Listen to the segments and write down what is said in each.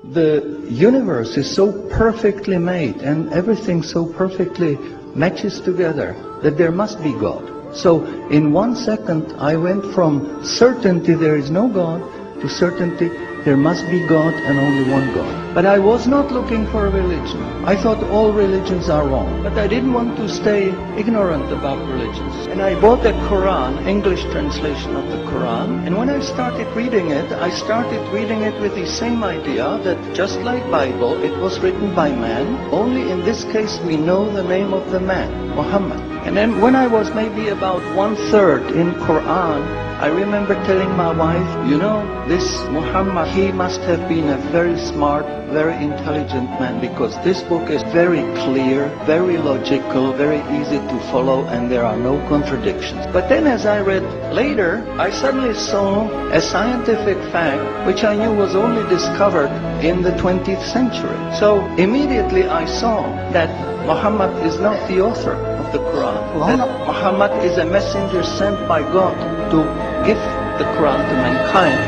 The universe is so perfectly made and everything so perfectly matches together that there must be God. So in 1 second I went from certainty there is no God to certainty there must be God and only one God. But I was not looking for a religion. I thought all religions are wrong. But I didn't want to stay ignorant about religions. And I bought a Quran, English translation of the Quran. And when I started reading it with the same idea that just like Bible, it was written by man. Only in this case we know the name of the man, Muhammad. And then when I was maybe about 1/3 in Quran, I remember telling my wife, you know, this Muhammad, he must have been a very smart, very intelligent man, because this book is very clear, very logical, very easy to follow, and there are no contradictions. But then as I read later, I suddenly saw a scientific fact which I knew was only discovered in the 20th century. So immediately I saw that Muhammad is not the author of the Quran, that Muhammad is a messenger sent by God to give the Quran to mankind.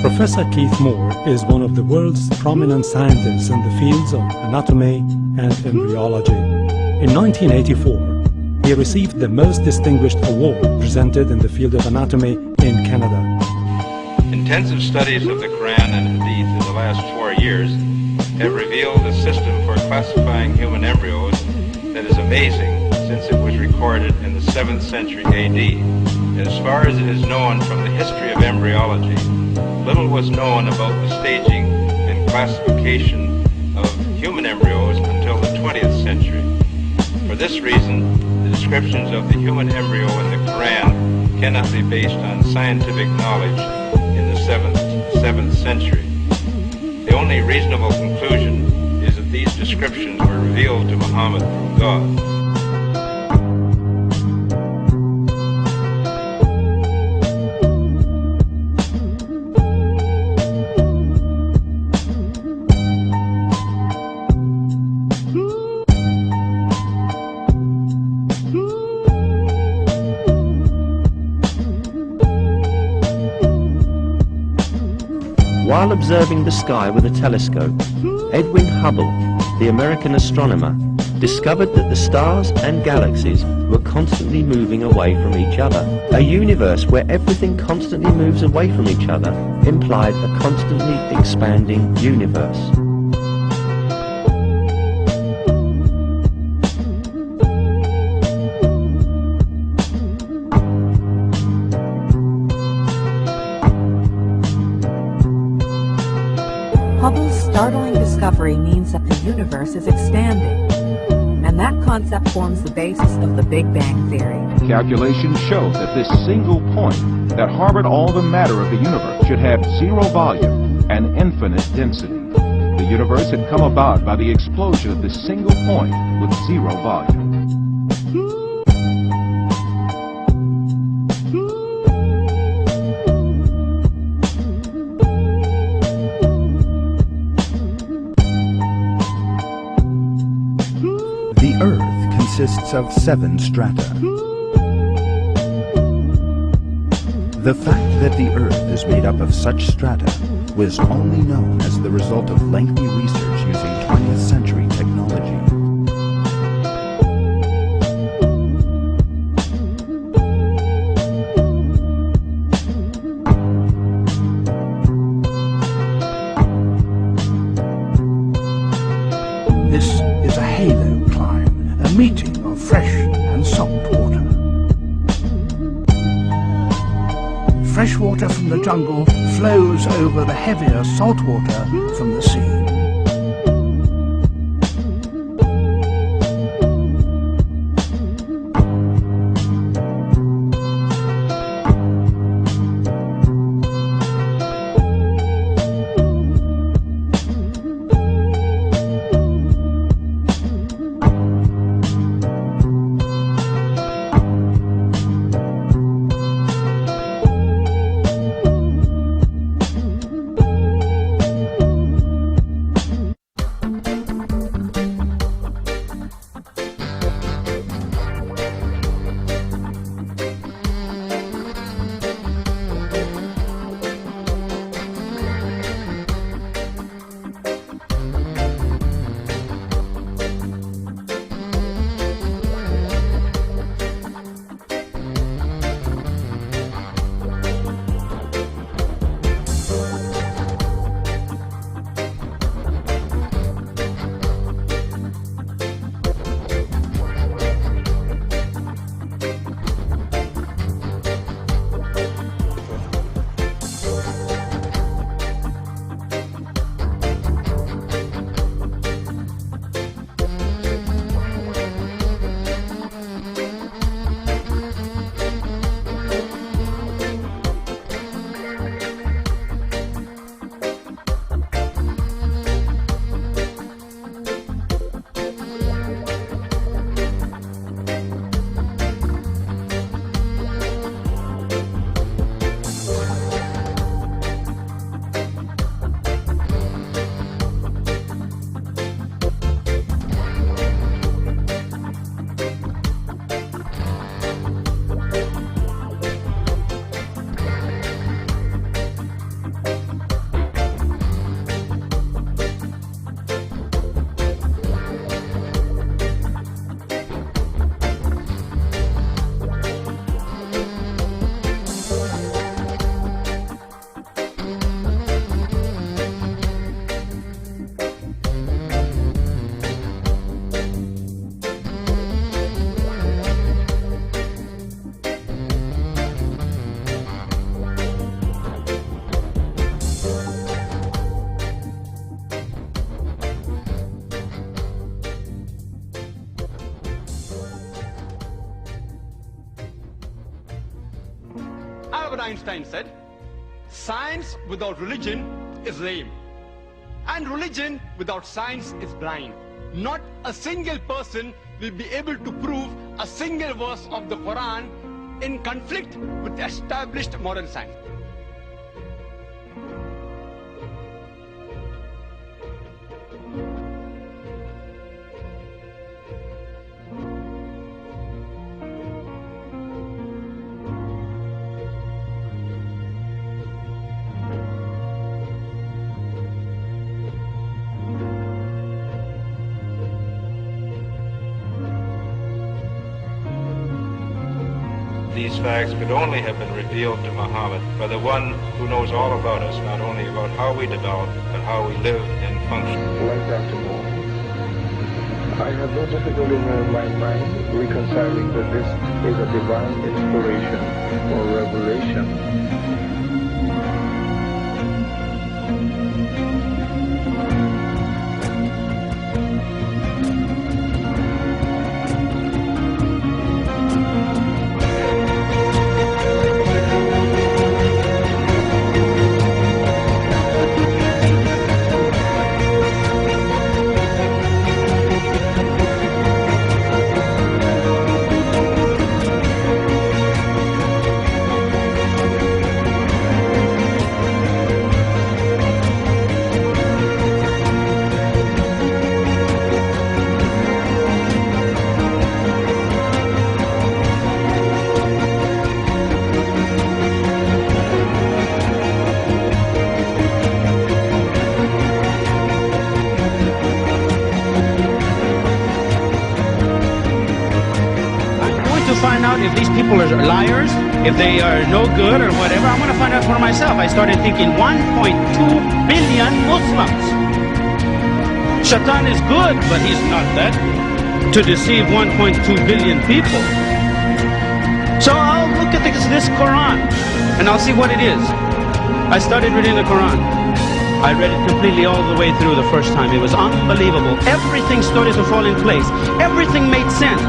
Professor Keith Moore is one of the world's prominent scientists in the fields of anatomy and embryology. In 1984, he received the most distinguished award presented in the field of anatomy in Canada. Intensive studies of the Quran and Hadith in the last 4 years have revealed a system for classifying human embryos that is amazing, since it was recorded in the 7th century AD. As far as it is known from the history of embryology, little was known about the staging and classification of human embryos until the 20th century. For this reason, the descriptions of the human embryo in the Quran cannot be based on scientific knowledge in the 7th century. The only reasonable conclusion is that these descriptions were revealed to Muhammad from God. While observing the sky with a telescope, Edwin Hubble, the American astronomer, discovered that the stars and galaxies were constantly moving away from each other. A universe where everything constantly moves away from each other implied a constantly expanding universe. Hubble's startling discovery means that the universe is expanding, and that concept forms the basis of the Big Bang Theory. Calculations show that this single point that harbored all the matter of the universe should have zero volume and infinite density. The universe had come about by the explosion of this single point with zero volume. The Earth consists of 7 strata. The fact that the Earth is made up of such strata was only known as the result of lengthy research using 20th century technology. This is a halo climb, a meeting of fresh and salt water. Fresh water from the jungle flows over the heavier salt water from the sea. Einstein said, science without religion is lame, and religion without science is blind. Not a single person will be able to prove a single verse of the Quran in conflict with established modern science. These facts could only have been revealed to Muhammad by the one who knows all about us, not only about how we develop, but how we live and function. Like Dr. Moore, I have no difficulty in my mind reconciling that this is a divine inspiration or revelation. Find out if these people are liars, if they are no good or whatever. I'm going to find out for myself. I started thinking 1.2 billion Muslims. Shaitan is good, but he's not that to deceive 1.2 billion people. So I'll look at this Quran and I'll see what it is. I started reading the Quran. I read it completely all the way through the first time. It was unbelievable. Everything started to fall in place. Everything made sense.